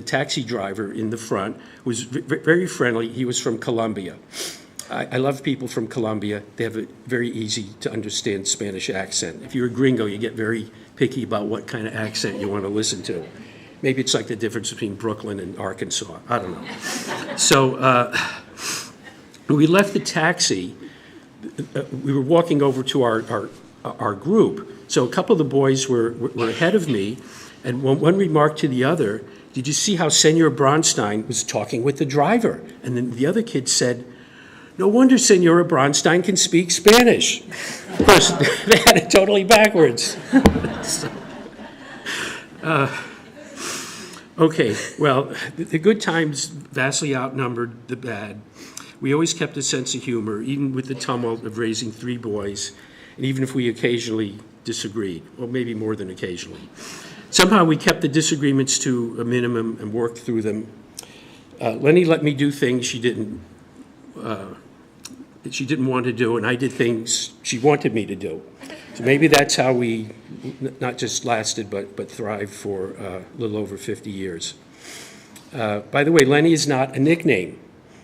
taxi driver in the front, who was very friendly. He was from Colombia. I love people from Colombia. They have a very easy to understand Spanish accent. If you're a gringo, you get very picky about what kind of accent you want to listen to. Maybe it's like the difference between Brooklyn and Arkansas. I don't know. So when we left the taxi, we were walking over to our group. So a couple of the boys were ahead of me, and one remarked to the other, "Did you see how Senor Bronstein was talking with the driver?" And then the other kid said, "No wonder Senora Bronstein can speak Spanish." Of course, they had it totally backwards. Okay, well, the good times vastly outnumbered the bad. We always kept a sense of humor, even with the tumult of raising 3 boys, and even if we occasionally disagreed, well, maybe more than occasionally. Somehow we kept the disagreements to a minimum and worked through them. Leni let me do things she didn't want to do, and I did things she wanted me to do. So maybe that's how we not just lasted, but thrived for a little over 50 years. By the way, Leni is not a nickname.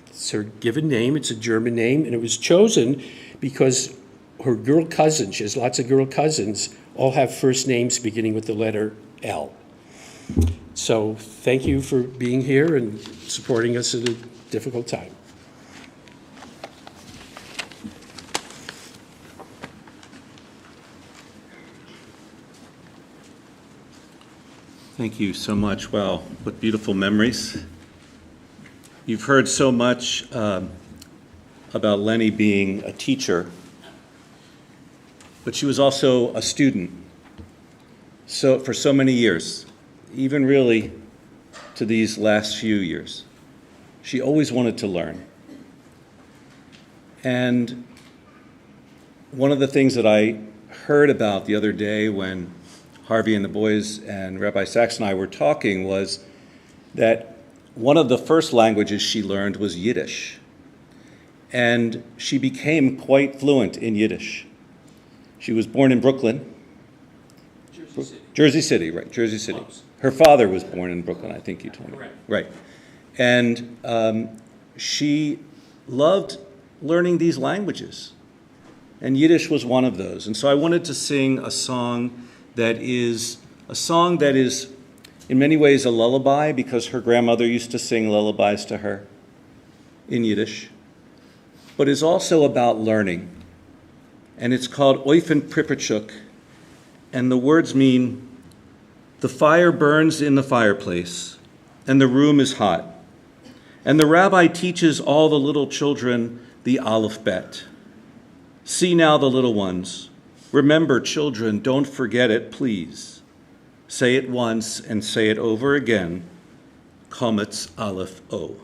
It's her given name. It's a German name, and it was chosen because her girl cousins, she has lots of girl cousins, all have first names beginning with the letter L. So thank you for being here and supporting us at a difficult time. Thank you so much. Wow, what beautiful memories. You've heard so much about Leni being a teacher, but she was also a student for so many years, even really to these last few years. She always wanted to learn. And one of the things that I heard about the other day when Harvey and the boys and Rabbi Sachs and I were talking was that one of the first languages she learned was Yiddish. And she became quite fluent in Yiddish. She was born in Brooklyn. Jersey City, right, Jersey City. Close. Her father was born in Brooklyn, I think you told me. Correct. Right. And she loved learning these languages. And Yiddish was one of those. And so I wanted to sing a song that is in many ways a lullaby, because her grandmother used to sing lullabies to her in Yiddish, but is also about learning. And it's called Oifen Pripperchuk, and the words mean, the fire burns in the fireplace, and the room is hot, and the rabbi teaches all the little children the Aleph Bet. See now the little ones. Remember, children, don't forget it, please. Say it once and say it over again. Kometz Aleph O.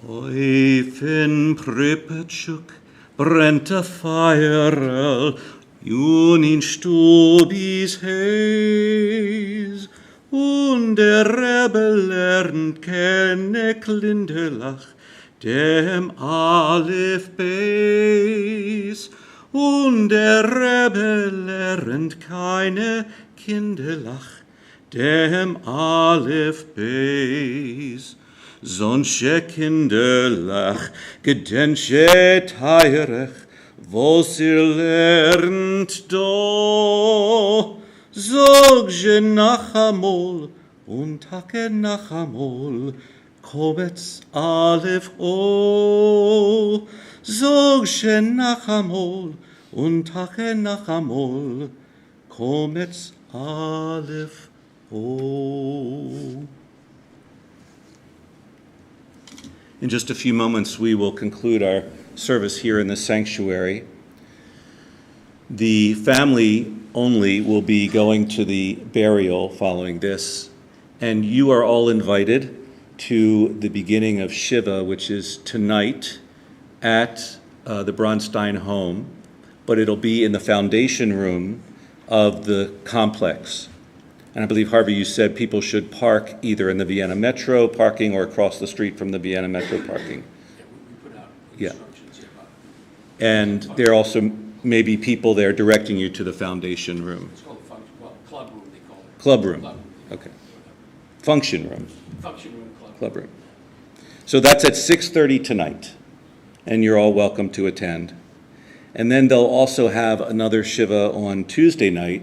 Oifen Pripperchuk brennt a fire und in Stubis Haze, und der Rebbe lernt keine Klindelach, dem Aleph Beis, und der Rebbe lernt keine Kindelach, dem Aleph Beis. Sonche Kindelach, gedensche Teirech, was ihr lernt do, sog je nach amol, und hake nach amol, קומץ א' O, זוג שנחמול, ונתחן נחמול, קומץ א' O. In just a few moments, we will conclude our service here in the sanctuary. The family only will be going to the burial following this, and you are all invited to the beginning of Shiva, which is tonight at the Bronstein home, but it'll be in the foundation room of the complex. And I believe, Harvey, you said people should park either in the Vienna Metro parking or across the street from the Vienna Metro parking. We put out Yeah. instructions about And there also may be people there directing you to the foundation room. it's called club room, they call it. Club room. Club room. Okay. Function room. Function room, club. Club room. So that's at 6:30 tonight, and you're all welcome to attend. And then they'll also have another Shiva on Tuesday night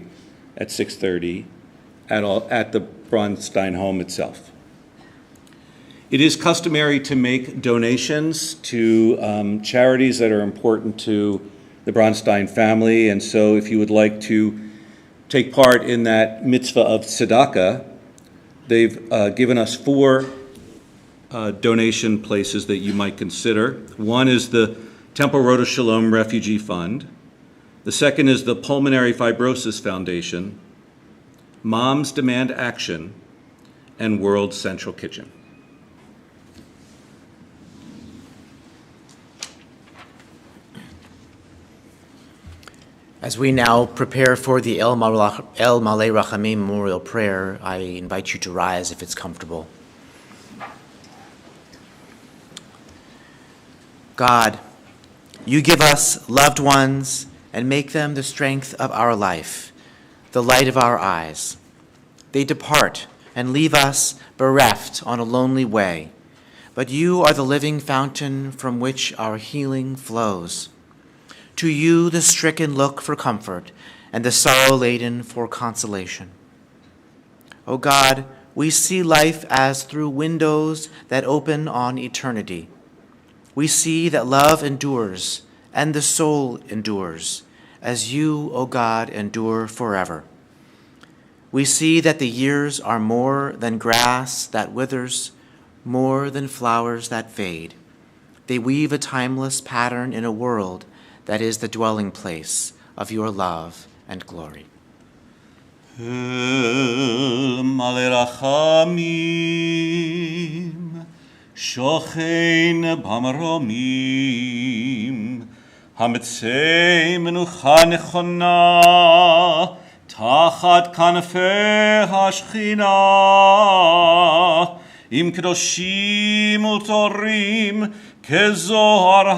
at 6:30 at the Bronstein home itself. It is customary to make donations to charities that are important to the Bronstein family, and so if you would like to take part in that mitzvah of tzedakah, they've given us 4 donation places that you might consider. One is the Temple Road to Shalom Refugee Fund. The second is the Pulmonary Fibrosis Foundation, Moms Demand Action, and World Central Kitchen. As we now prepare for the El Malei Rachamim Memorial Prayer, I invite you to rise if it's comfortable. God, you give us loved ones and make them the strength of our life, the light of our eyes. They depart and leave us bereft on a lonely way, but you are the living fountain from which our healing flows. To you the stricken look for comfort, and the sorrow-laden for consolation. O God, we see life as through windows that open on eternity. We see that love endures, and the soul endures, as you, O God, endure forever. We see that the years are more than grass that withers, more than flowers that fade. They weave a timeless pattern in a world that is the dwelling place of your love and glory. El Malei Rachamim, Shochein b'maromim, Hametzei menucha nechona, Tachat kanfei hashchina, Im kedoshim utorim, Kezohar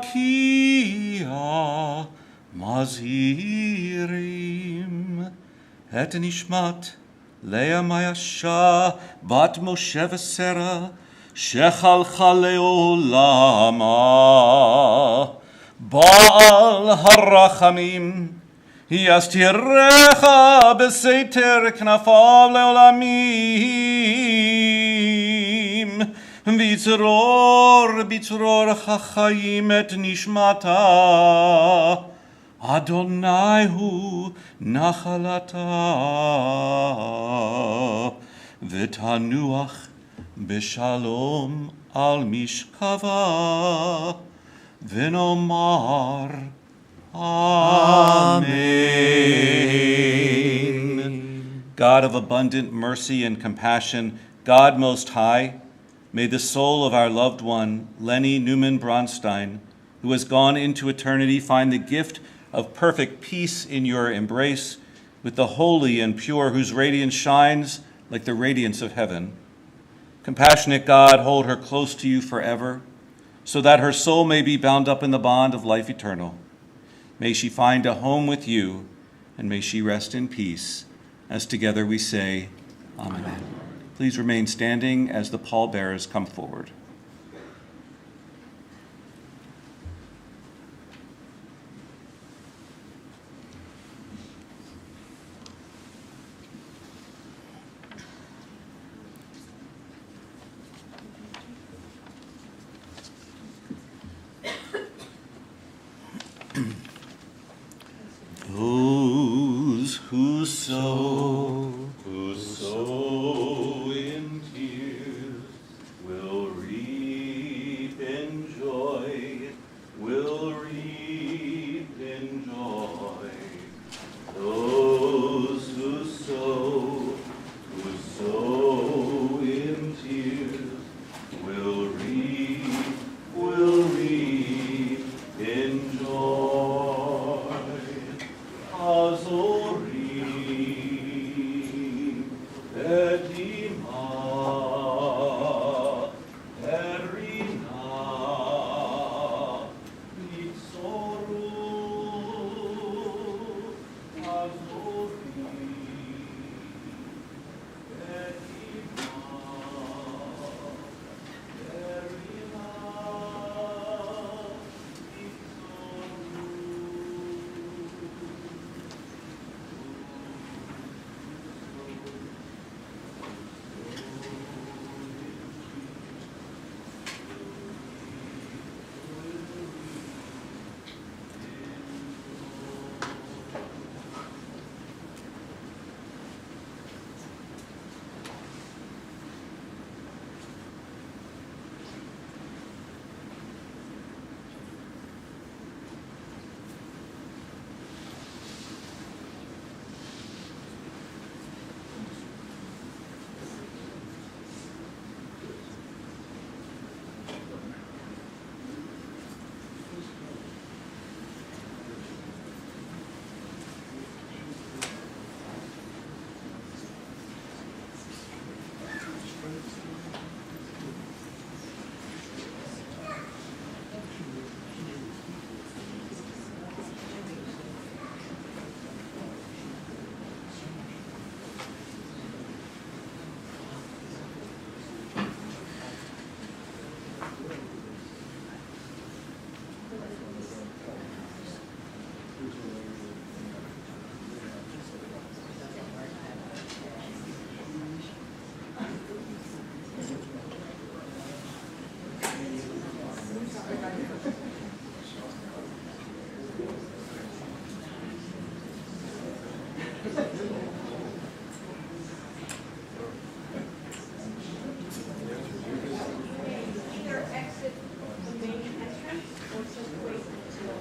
harakia, Mazirim, Et nishmat, Leah Mayasha, Bat Moshe v'Sera, Shechalcha le'olama, Baal harachamim, Yastirecha b'seiter knafav le'olamim, Bitzror chachayim et nishmata, Adonai hu nachalata, v'tanuach b'shalom al mishkava, v'nomar Amen. God of abundant mercy and compassion, God Most High, may the soul of our loved one, Leni Bronstein, who has gone into eternity, find the gift of perfect peace in your embrace with the holy and pure, whose radiance shines like the radiance of heaven. Compassionate God, hold her close to you forever, so that her soul may be bound up in the bond of life eternal. May she find a home with you, and may she rest in peace, as together we say, Amen. Amen. Please remain standing as the pallbearers come forward. sow in tears will reap in joy, will reap in joy. Those who sow in tears will reap in joy. Azorim, Edima, Erina, Nitzoru, Azorim, Edima, Erina, Either exit the main entrance or just wait until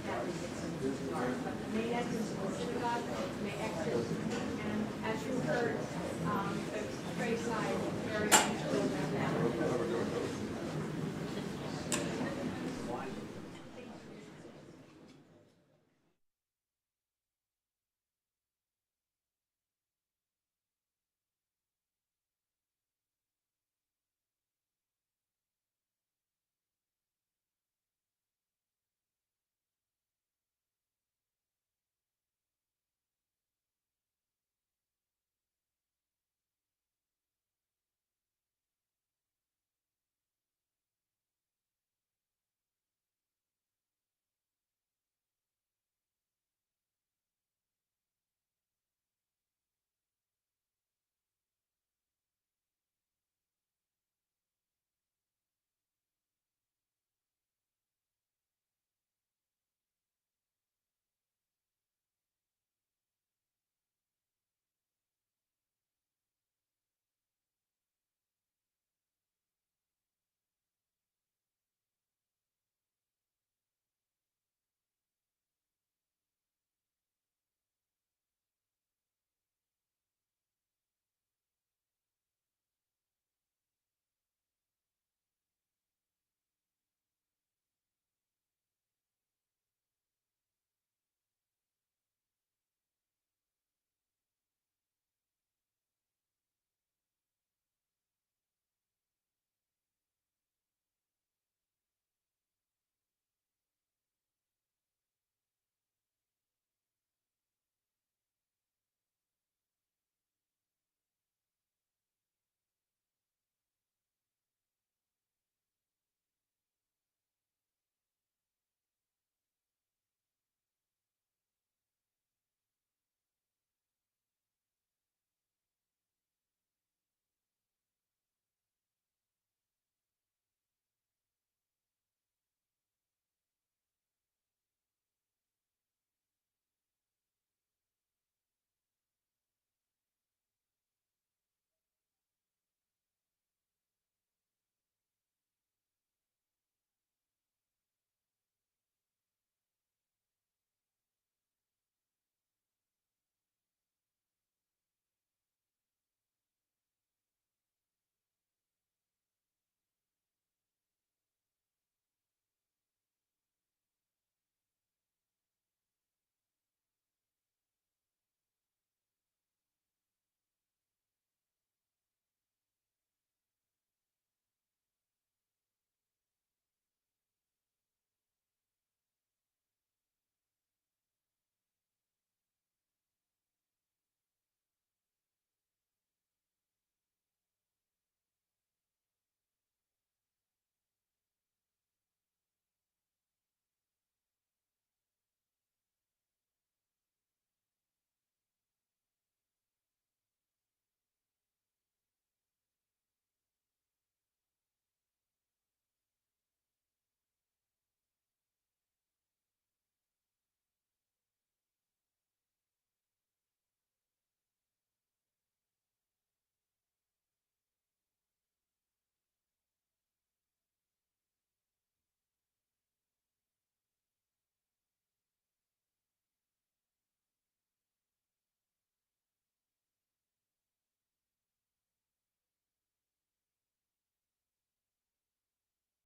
that gets dark. But the main entrance of the synagogue may exit, and as you heard, the pray side area is closed down.